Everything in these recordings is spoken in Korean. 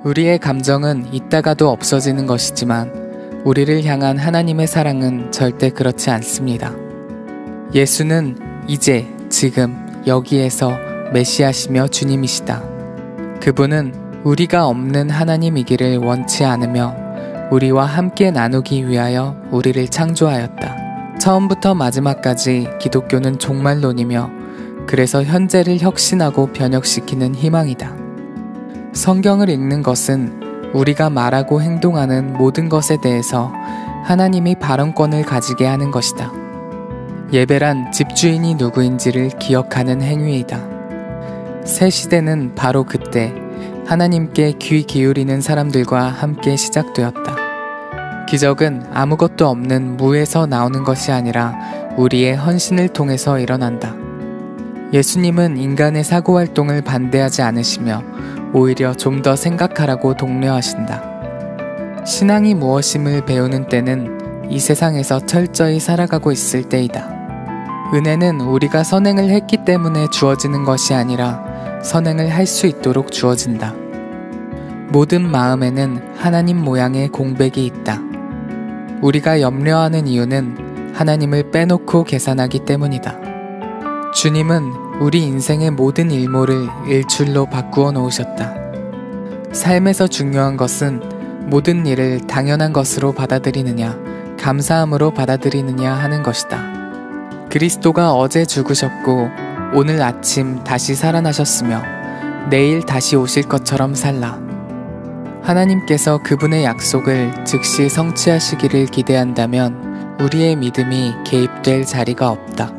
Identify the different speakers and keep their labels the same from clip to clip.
Speaker 1: 우리의 감정은 있다가도 없어지는 것이지만 우리를 향한 하나님의 사랑은 절대 그렇지 않습니다. 예수는 이제, 지금, 여기에서 메시아시며 주님이시다. 그분은 우리가 없는 하나님이기를 원치 않으며 우리와 함께 나누기 위하여 우리를 창조하였다. 처음부터 마지막까지 기독교는 종말론이며 그래서 현재를 혁신하고 변혁시키는 희망이다. 성경을 읽는 것은 우리가 말하고 행동하는 모든 것에 대해서 하나님이 발언권을 가지게 하는 것이다. 예배란 집주인이 누구인지를 기억하는 행위이다. 새 시대는 바로 그때 하나님께 귀 기울이는 사람들과 함께 시작되었다. 기적은 아무것도 없는 무에서 나오는 것이 아니라 우리의 헌신을 통해서 일어난다. 예수님은 인간의 사고활동을 반대하지 않으시며 오히려 좀 더 생각하라고 독려하신다. 신앙이 무엇임을 배우는 때는 이 세상에서 철저히 살아가고 있을 때이다. 은혜는 우리가 선행을 했기 때문에 주어지는 것이 아니라 선행을 할 수 있도록 주어진다. 모든 마음에는 하나님 모양의 공백이 있다. 우리가 염려하는 이유는 하나님을 빼놓고 계산하기 때문이다. 주님은 우리 인생의 모든 일모를 일출로 바꾸어 놓으셨다. 삶에서 중요한 것은 모든 일을 당연한 것으로 받아들이느냐, 감사함으로 받아들이느냐 하는 것이다. 그리스도가 어제 죽으셨고 오늘 아침 다시 살아나셨으며 내일 다시 오실 것처럼 살라. 하나님께서 그분의 약속을 즉시 성취하시기를 기대한다면 우리의 믿음이 개입될 자리가 없다.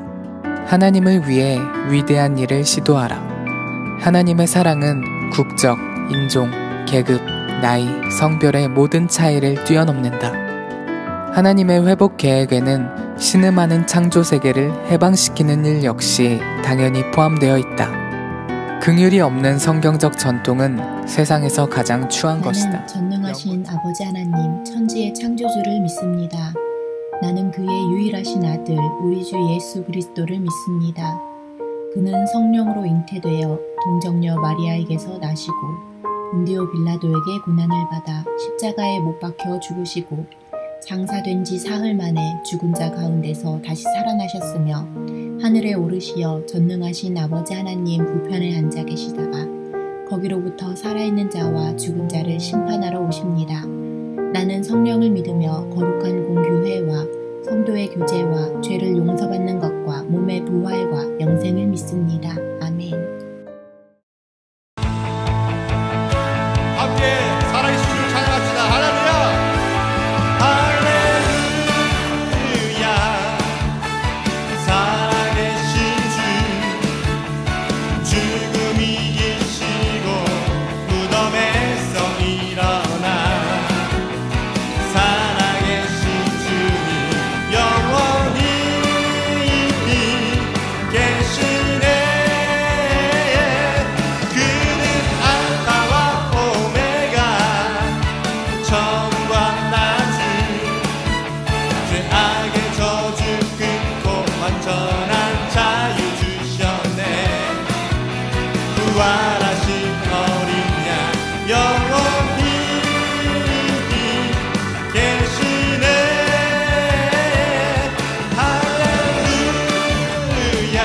Speaker 1: 하나님을 위해 위대한 일을 시도하라. 하나님의 사랑은 국적, 인종, 계급, 나이, 성별의 모든 차이를 뛰어넘는다. 하나님의 회복 계획에는 신음하는 창조 세계를 해방시키는 일 역시 당연히 포함되어 있다. 긍휼이 없는 성경적 전통은 세상에서 가장 추한 것이다.
Speaker 2: 나는 전능하신 아버지 하나님, 천지의 창조주를 믿습니다. 나는 그의 유일하신 아들, 우리 주 예수 그리스도를 믿습니다. 그는 성령으로 잉태되어 동정녀 마리아에게서 나시고 본디오 빌라도에게 고난을 받아 십자가에 못 박혀 죽으시고 장사된 지 사흘 만에 죽은 자 가운데서 다시 살아나셨으며 하늘에 오르시어 전능하신 아버지 하나님 우편에 앉아 계시다가 거기로부터 살아있는 자와 죽은 자를 심판하러 오십니다. 나는 성령을 믿으며 거룩한 공교회와 성도의 교제와 죄를 용서받는 것과 몸의 부활과 영생을 믿습니다. 아멘.
Speaker 3: 함께 살아계신 주를 찬양합시다. 할렐루야. 할렐루야. 살아계신 주, 죽음이 이기시고 무덤에서 일어나 살아계신 주님 영원히 계시네. 그는 알파와 오메가 처음과 나중 죄악의 저주 끊고 완전한 자유 주셨네. 부활하신 어린 양 영원히 계시네. 할렐루야.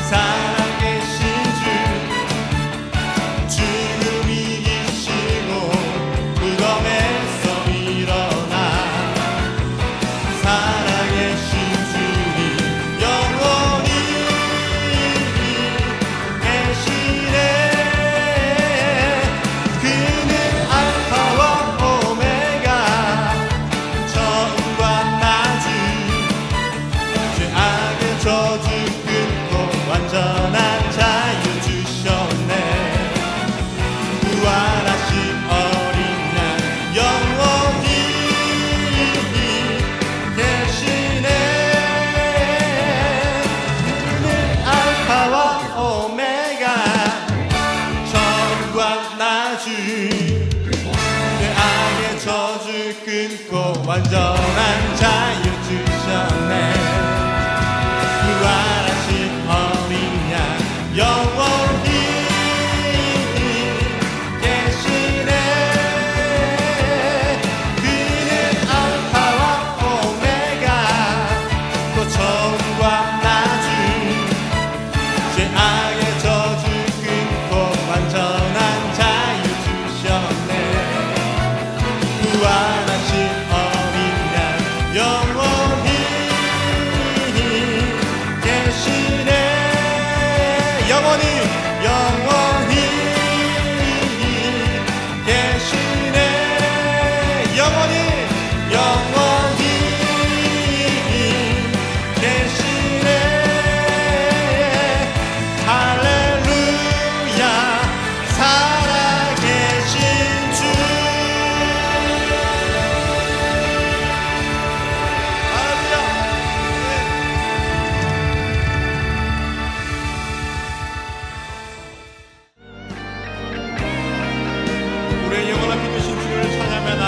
Speaker 3: 살아계신 주, 죽음이 이기시고 무덤에서 일어나 살아계신 주님 영원히 계시네. 그는 알파와 오메가 처음과 나중 죄악의 저주 끊고 완전한 자유 주셨네. 부활하신 어린 양 영원히 계시네. 그는 알파와 오메가 처음과 나중 죄악의 저주 끊고 완전한 자유 주셨네. 부활하신 어린 양 영원히 계시네.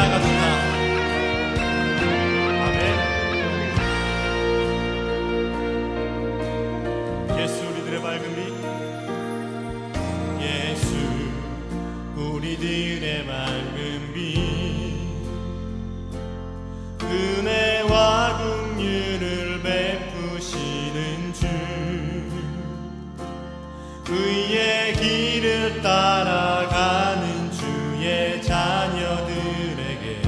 Speaker 3: 나아갑시다. 아멘. 예수 우리들의 밝은 빛, 예수 우리들의 밝은 빛, 은혜와 긍휼을 베푸시는 주, 의의 길을 따라가는 주의 자녀들에게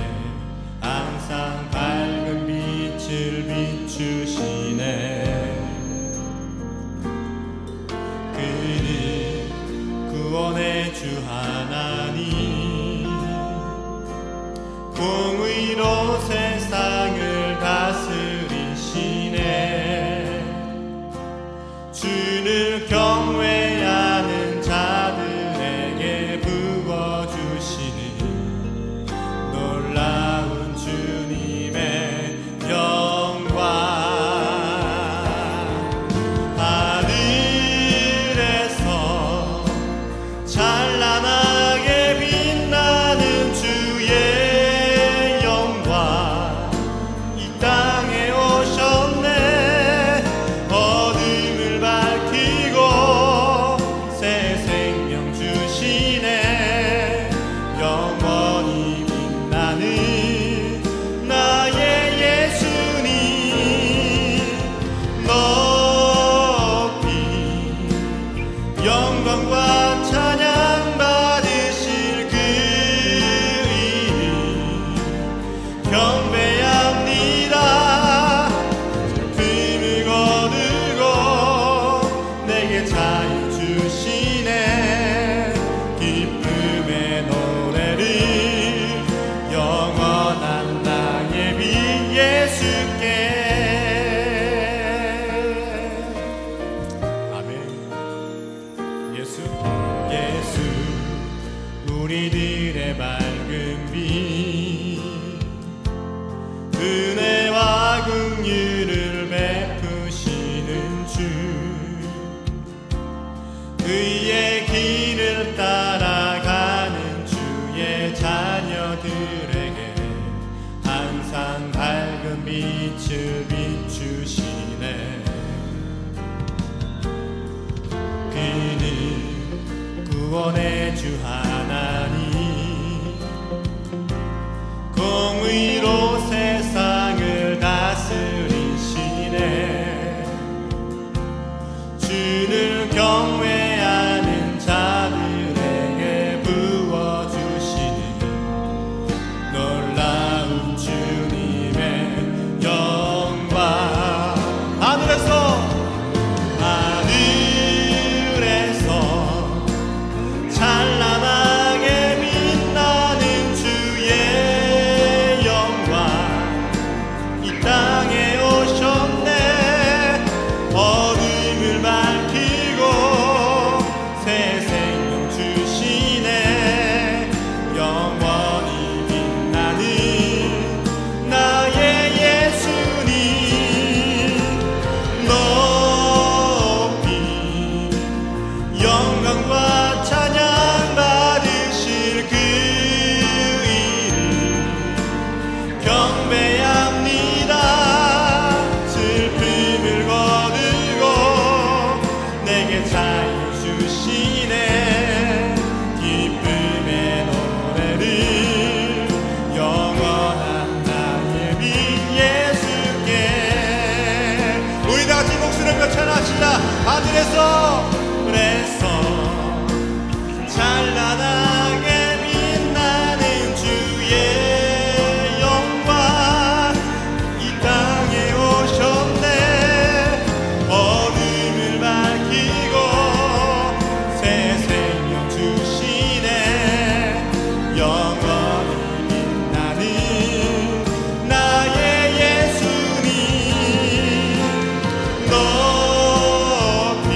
Speaker 3: 항상 밝은 빛을 비추시네. 그는 구원의 주 하나님, 공의로 세상을 다스리시네. 주를 경외하는 자들에게 부어주시는 놀라운 주님의 영광. 하늘에서 찬란하게 빛나는 주의 영광, 이 땅에 오셨네. 어둠을 밝히고 새 생명 주시네. 영원히 빛나는 나의 예수님, 높이 영광과 찬양 받으실 그 이름 경배합니다. 슬픔을 거두고 내게 자유 주시네. 기쁨의 노래를 영원한 나의 빛 예수께. 아멘. 예수 우리들의 밝은 빛, 은혜와 긍휼을 베푸시는 주, 의의 길을 따라가는 주의 자녀들에게 항상 밝은 빛을 비추시네. 그는 구원의 주 하나님, 공의로 세상을 다스리시네. 주를 경외하는 자들에게 부어주시는 놀라운 주님의 영광. 하늘에서 찬란하게 빛나는 주의 영광, 이 땅에 오셨네. 어둠을 밝히고 새 생명 주시네. 영원히 빛나는 나의 예수님, 높이 영광과 찬양 받으실 그 이름 경배합니다. 슬픔을 거두고 내게 자유 주시네. 기쁨의 노래를 영원한 나의 빛 예수께. 우리 다 같이 목소리를 펼쳐합시다. 하늘에서 찬란하게 빛나는 주의 영광, 이 땅에 오셨네. 어둠을 밝히고 새 생명 주시네. 영원히 빛나는 나의 예수님, 높이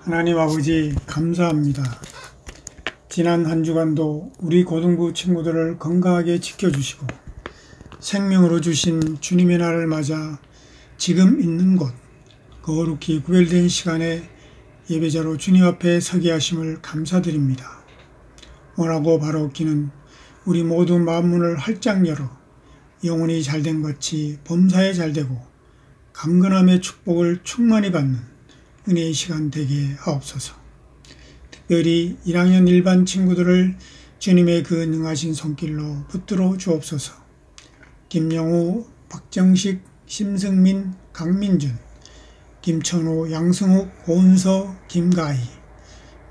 Speaker 4: 하나님 아버지 감사합니다. 지난 한 주간도 우리 고등부 친구들을 건강하게 지켜주시고 생명으로 주신 주님의 날을 맞아 지금 있는 곳 거룩히 구별된 시간에 예배자로 주님 앞에 서게 하심을 감사드립니다. 원하고 바라옵기는 우리 모두 마음문을 활짝 열어 영혼이 잘된 것이 범사에 잘되고 강건함의 축복을 충만히 받는 은혜의 시간 되게 하옵소서. 특별히 1학년 일반 친구들을 주님의 그 능하신 손길로 붙들어 주옵소서. 김영우, 박정식, 심승민, 강민준, 김천호, 양승욱, 고은서, 김가희,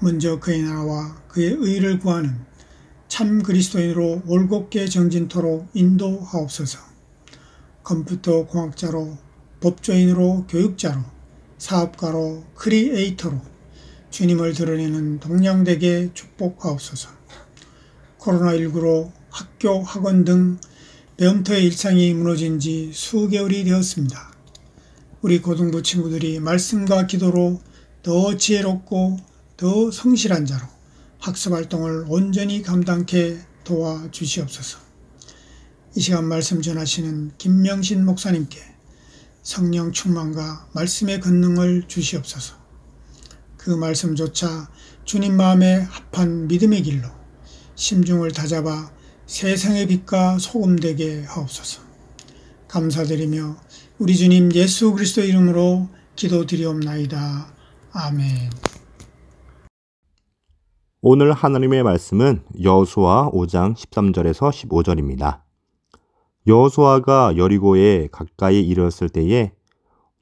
Speaker 4: 먼저 그의 나라와 그의 의를 구하는 참 그리스도인으로 올곧게 정진토록 인도하옵소서. 컴퓨터 공학자로, 법조인으로, 교육자로, 사업가로, 크리에이터로 주님을 드러내는 동량되게 축복하옵소서. 코로나19로 학교, 학원 등 배움터의 일상이 무너진 지 수개월이 되었습니다. 우리 고등부 친구들이 말씀과 기도로 더 지혜롭고 더 성실한 자로 학습활동을 온전히 감당케 도와주시옵소서. 이 시간 말씀 전하시는 김명신 목사님께 성령 충만과 말씀의 권능을 주시옵소서. 그 말씀조차 주님 마음에 합한 믿음의 길로 심중을 다잡아 세상의 빛과 소금 되게 하옵소서. 감사드리며 우리 주님 예수 그리스도 이름으로 기도드리옵나이다. 아멘.
Speaker 5: 오늘 하나님의 말씀은 여호수아 5장 13절에서 15절입니다. 여호수아가 여리고에 가까이 이르렀을 때에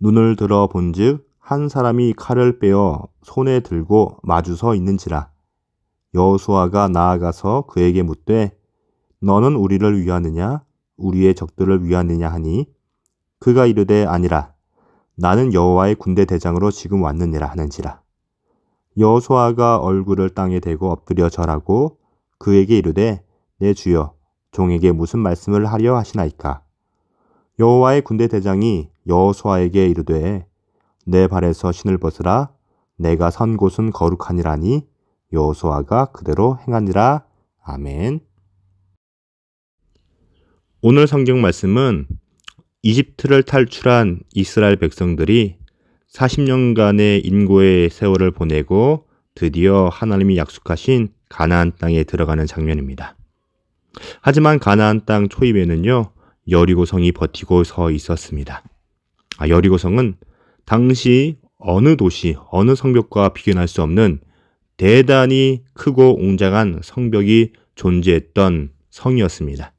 Speaker 5: 눈을 들어 본즉 한 사람이 칼을 빼어 손에 들고 마주서 있는지라. 여호수아가 나아가서 그에게 묻되 너는 우리를 위하느냐 우리의 적들을 위하느냐 하니 그가 이르되 아니라 나는 여호와의 군대 대장으로 지금 왔느니라 하는지라. 여호수아가 얼굴을 땅에 대고 엎드려 절하고 그에게 이르되 내 주여 종에게 무슨 말씀을 하려 하시나이까. 여호와의 군대 대장이 여호수아에게 이르되 내 발에서 신을 벗으라 내가 선 곳은 거룩하니라니 여호수아가 그대로 행하니라. 아멘. 오늘 성경 말씀은 이집트를 탈출한 이스라엘 백성들이 40년간의 인고의 세월을 보내고 드디어 하나님이 약속하신 가나안 땅에 들어가는 장면입니다. 하지만 가나안 땅 초입에는요, 여리고성이 버티고 서 있었습니다. 여리고성은 당시 어느 도시, 어느 성벽과 비교할 수 없는 대단히 크고 웅장한 성벽이 존재했던 성이었습니다.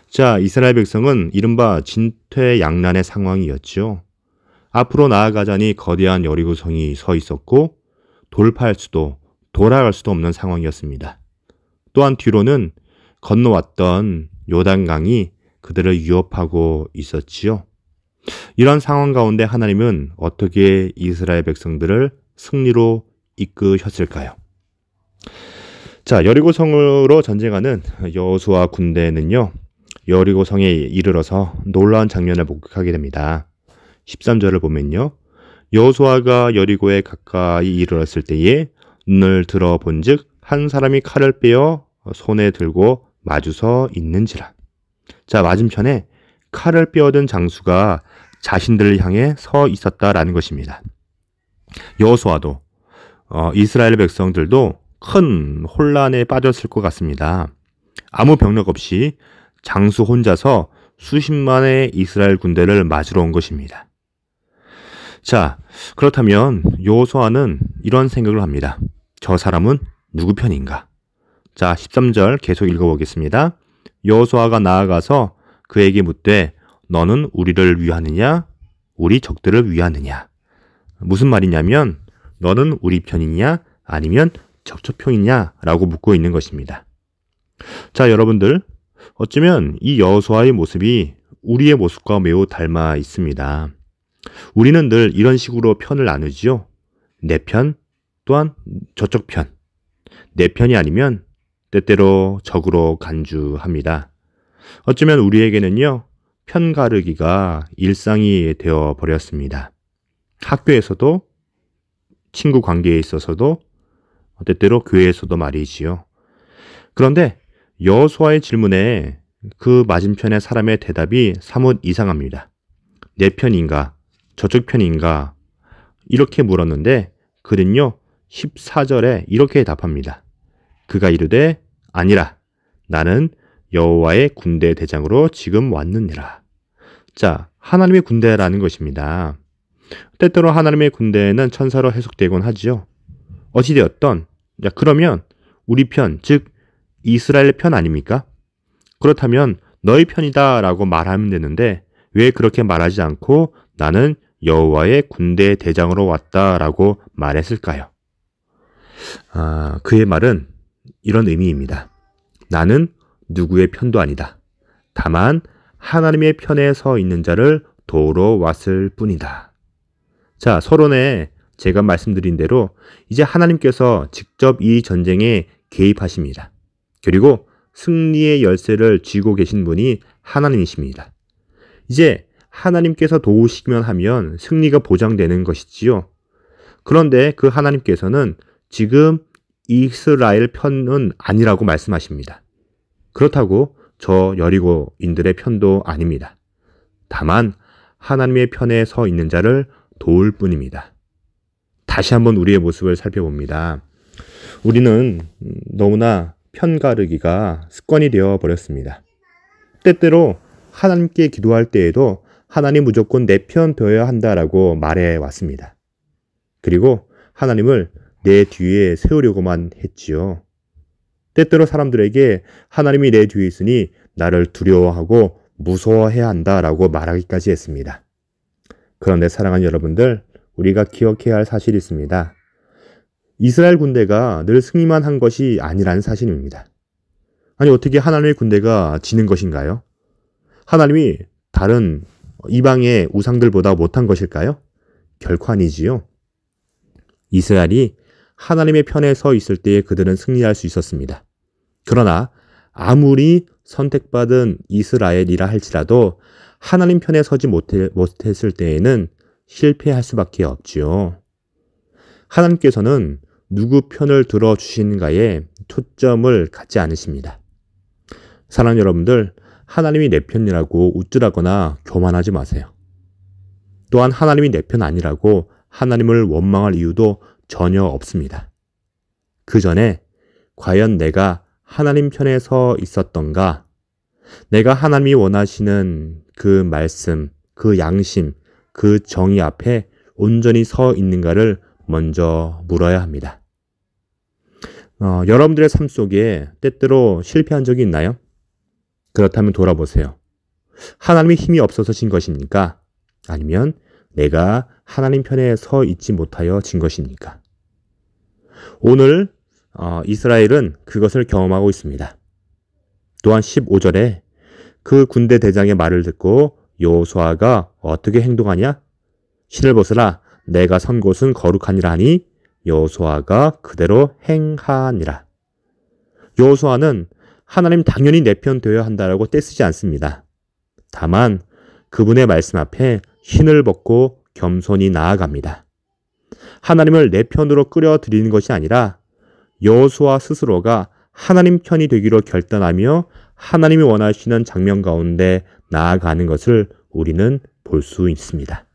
Speaker 5: 자, 이스라엘 백성은 이른바 진퇴양난의 상황이었죠. 앞으로 나아가자니 거대한 여리고성이 서 있었고 돌파할 수도 돌아갈 수도 없는 상황이었습니다. 또한 뒤로는 건너왔던 요단강이 그들을 위협하고 있었지요. 이런 상황 가운데 하나님은 어떻게 이스라엘 백성들을 승리로 이끄셨을까요? 자, 여리고성으로 전쟁하는 여호수아 군대는요, 여리고성에 이르러서 놀라운 장면을 목격하게 됩니다. 13절을 보면요, 여호수아가 여리고에 가까이 이르렀을 때에 눈을 들어 본즉 한 사람이 칼을 빼어 손에 들고 마주서 있는지라. 자, 맞은편에 칼을 빼어든 장수가 자신들을 향해 서 있었다라는 것입니다. 여호수아도 이스라엘 백성들도 큰 혼란에 빠졌을 것 같습니다. 아무 병력 없이 장수 혼자서 수십만의 이스라엘 군대를 맞으러 온 것입니다. 자, 그렇다면 여호수아는 이런 생각을 합니다. 저 사람은 누구 편인가? 자, 13절 계속 읽어보겠습니다. 여호수아가 나아가서 그에게 묻되 너는 우리를 위하느냐 우리 적들을 위하느냐. 무슨 말이냐면 너는 우리 편이냐 아니면 적적 편이냐 라고 묻고 있는 것입니다. 자, 여러분들, 어쩌면 이 여호수아의 모습이 우리의 모습과 매우 닮아 있습니다. 우리는 늘 이런 식으로 편을 나누지요. 내 편 또한 저쪽 편. 내 편이 아니면 때때로 적으로 간주합니다. 어쩌면 우리에게는요, 편 가르기가 일상이 되어 버렸습니다. 학교에서도 친구 관계에 있어서도 때때로 교회에서도 말이지요. 그런데 여호수아의 질문에 그 맞은편의 사람의 대답이 사뭇 이상합니다. 내 편인가? 저쪽 편인가? 이렇게 물었는데 그는요 14절에 이렇게 답합니다. 그가 이르되 아니라 나는 여호와의 군대 대장으로 지금 왔느니라. 자, 하나님의 군대라는 것입니다. 때때로 하나님의 군대는 천사로 해석되곤 하지요. 어찌되었던, 그러면 우리 편, 즉 이스라엘 편 아닙니까? 그렇다면 너희 편이다 라고 말하면 되는데 왜 그렇게 말하지 않고 나는 여호와의 군대 대장으로 왔다 라고 말했을까요? 그의 말은 이런 의미입니다. 나는 누구의 편도 아니다. 다만 하나님의 편에 서 있는 자를 도우러 왔을 뿐이다. 자, 서론에 제가 말씀드린 대로 이제 하나님께서 직접 이 전쟁에 개입하십니다. 그리고 승리의 열쇠를 쥐고 계신 분이 하나님이십니다. 이제 하나님께서 도우시기만 하면 승리가 보장되는 것이지요. 그런데 그 하나님께서는 지금 이스라엘 편은 아니라고 말씀하십니다. 그렇다고 저 여리고인들의 편도 아닙니다. 다만 하나님의 편에 서 있는 자를 도울 뿐입니다. 다시 한번 우리의 모습을 살펴봅니다. 우리는 너무나 편가르기가 습관이 되어 버렸습니다. 때때로 하나님께 기도할 때에도 하나님 무조건 내 편 되어야 한다라고 말해 왔습니다. 그리고 하나님을 내 뒤에 세우려고만 했지요. 때때로 사람들에게 하나님이 내 뒤에 있으니 나를 두려워하고 무서워해야 한다라고 말하기까지 했습니다. 그런데 사랑하는 여러분들, 우리가 기억해야 할 사실이 있습니다. 이스라엘 군대가 늘 승리만 한 것이 아니라는 사실입니다. 아니, 어떻게 하나님의 군대가 지는 것인가요? 하나님이 다른 이방의 우상들보다 못한 것일까요? 결코 아니지요. 이스라엘이 하나님의 편에 서 있을 때에 그들은 승리할 수 있었습니다. 그러나 아무리 선택받은 이스라엘이라 할지라도 하나님 편에 서지 못했을 때에는 실패할 수밖에 없지요. 하나님께서는 누구 편을 들어주시는가에 초점을 갖지 않으십니다. 사랑하는 여러분들, 하나님이 내 편이라고 우쭐하거나 교만하지 마세요. 또한 하나님이 내 편 아니라고 하나님을 원망할 이유도 전혀 없습니다. 그 전에 과연 내가 하나님 편에 서 있었던가? 내가 하나님이 원하시는 그 말씀, 그 양심, 그 정의 앞에 온전히 서 있는가를 먼저 물어야 합니다. 여러분들의 삶 속에 때때로 실패한 적이 있나요? 그렇다면 돌아보세요. 하나님의 힘이 없어서 진 것입니까? 아니면 내가 하나님 편에 서 있지 못하여 진 것입니까? 오늘 이스라엘은 그것을 경험하고 있습니다. 또한 15절에 그 군대 대장의 말을 듣고 여호수아가 어떻게 행동하냐? 신을 벗으라, 내가 선 곳은 거룩하니라 하니 여호수아가 그대로 행하니라. 여호수아는 하나님 당연히 내 편 되어야 한다라고 떼쓰지 않습니다. 다만 그분의 말씀 앞에 신을 벗고 겸손히 나아갑니다. 하나님을 내 편으로 끌어들이는 것이 아니라 여호수아 스스로가 하나님 편이 되기로 결단하며 하나님이 원하시는 장면 가운데 나아가는 것을 우리는 볼 수 있습니다.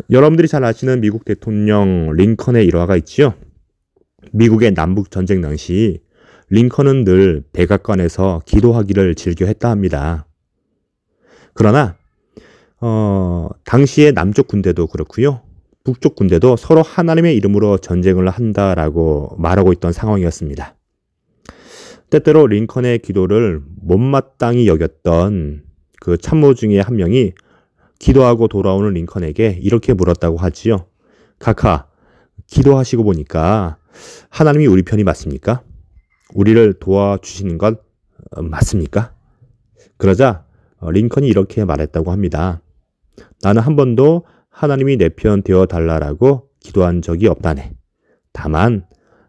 Speaker 5: 여러분들이 잘 아시는 미국 대통령 링컨의 일화가 있지요. 미국의 남북 전쟁 당시 링컨은 늘 백악관에서 기도하기를 즐겨 했다 합니다. 그러나 당시의 남쪽 군대도 그렇고요. 북쪽 군대도 서로 하나님의 이름으로 전쟁을 한다라고 말하고 있던 상황이었습니다. 때때로 링컨의 기도를 못마땅히 여겼던 그 참모 중에 한 명이 기도하고 돌아오는 링컨에게 이렇게 물었다고 하지요. 카카, 기도하시고 보니까 하나님이 우리 편이 맞습니까? 우리를 도와주시는 것 맞습니까? 그러자 링컨이 이렇게 말했다고 합니다. 나는 한 번도 하나님이 내 편 되어 달라라고 기도한 적이 없다네. 다만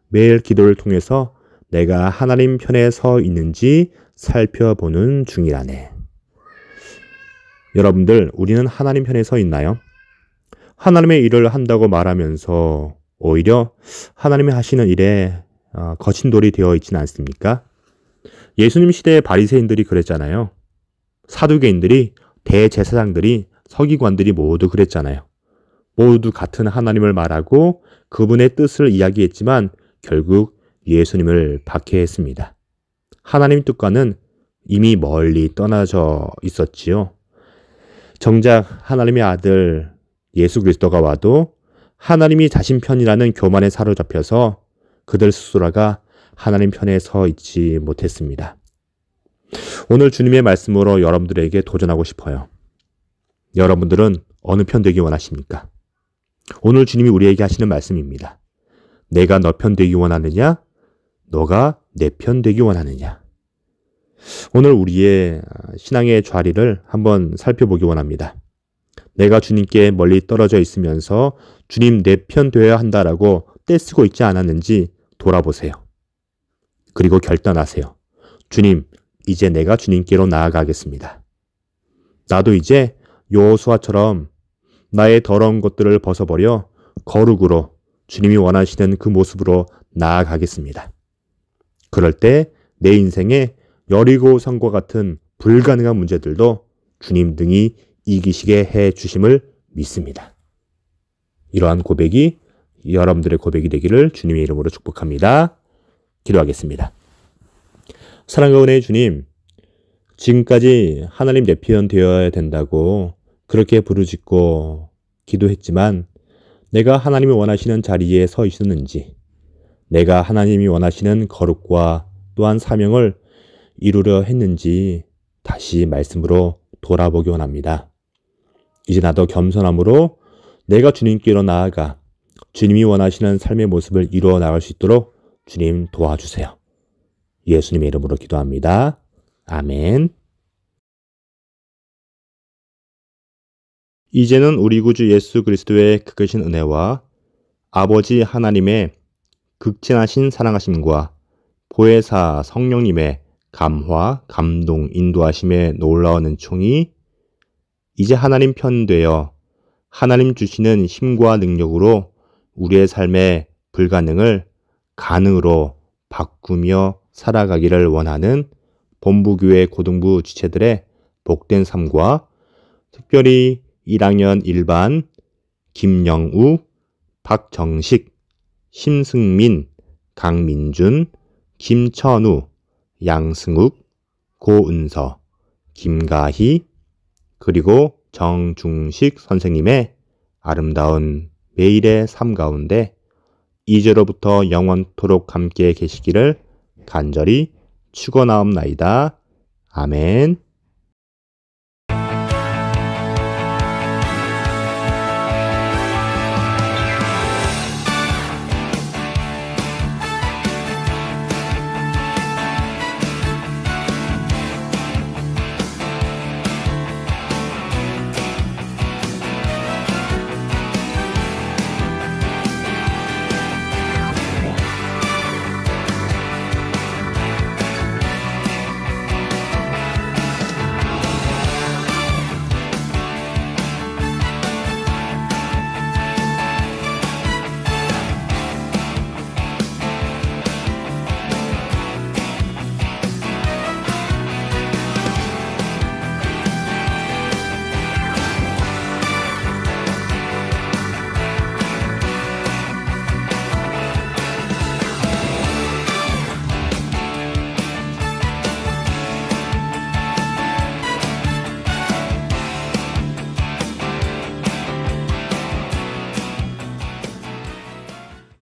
Speaker 5: 매일 기도를 통해서 내가 하나님 편에 서 있는지 살펴보는 중이라네. 여러분들, 우리는 하나님 편에 서 있나요? 하나님의 일을 한다고 말하면서 오히려 하나님이 하시는 일에 거친 돌이 되어 있지는 않습니까? 예수님 시대의 바리새인들이 그랬잖아요. 사두개인들이, 대제사장들이, 서기관들이 모두 그랬잖아요. 모두 같은 하나님을 말하고 그분의 뜻을 이야기했지만 결국 예수님을 박해했습니다. 하나님 뜻과는 이미 멀리 떠나져 있었지요. 정작 하나님의 아들 예수 그리스도가 와도 하나님이 자신 편이라는 교만에 사로잡혀서 그들 스스로가 하나님 편에 서 있지 못했습니다. 오늘 주님의 말씀으로 여러분들에게 도전하고 싶어요. 여러분들은 어느 편 되기 원하십니까? 오늘 주님이 우리에게 하시는 말씀입니다. 내가 너 편 되기 원하느냐? 너가 내 편 되기 원하느냐? 오늘 우리의 신앙의 좌리를 한번 살펴보기 원합니다. 내가 주님께 멀리 떨어져 있으면서 주님 내 편 되어야 한다라고 떼쓰고 있지 않았는지 돌아보세요. 그리고 결단하세요. 주님, 이제 내가 주님께로 나아가겠습니다. 나도 이제 여호수아처럼 나의 더러운 것들을 벗어버려 거룩으로 주님이 원하시는 그 모습으로 나아가겠습니다. 그럴 때 내 인생에 여리고성과 같은 불가능한 문제들도 주님 등이 이기시게 해 주심을 믿습니다. 이러한 고백이 여러분들의 고백이 되기를 주님의 이름으로 축복합니다. 기도하겠습니다. 사랑과 은혜의 주님, 지금까지 하나님 내 편 되어야 된다고 그렇게 부르짖고 기도했지만 내가 하나님이 원하시는 자리에 서 있었는지, 내가 하나님이 원하시는 거룩과 또한 사명을 이루려 했는지 다시 말씀으로 돌아보기 원합니다. 이제 나도 겸손함으로 내가 주님께로 나아가 주님이 원하시는 삶의 모습을 이루어 나갈 수 있도록 주님 도와주세요. 예수님의 이름으로 기도합니다. 아멘. 이제는 우리 구주 예수 그리스도의 크신 은혜와 아버지 하나님의 극진하신 사랑하심과 보혜사 성령님의 감화, 감동, 인도하심에 놀라운 은총이 이제 하나님 편 되어 하나님 주시는 힘과 능력으로 우리의 삶의 불가능을 가능으로 바꾸며 살아가기를 원하는 본부교회 고등부 지체들의 복된 삶과 특별히 1학년 1반 김영우, 박정식, 심승민, 강민준, 김천우, 양승욱, 고은서, 김가희, 그리고 정중식 선생님의 아름다운 매일의 삶 가운데 이제로부터 영원토록 함께 계시기를 간절히 축원하옵나이다. 아멘.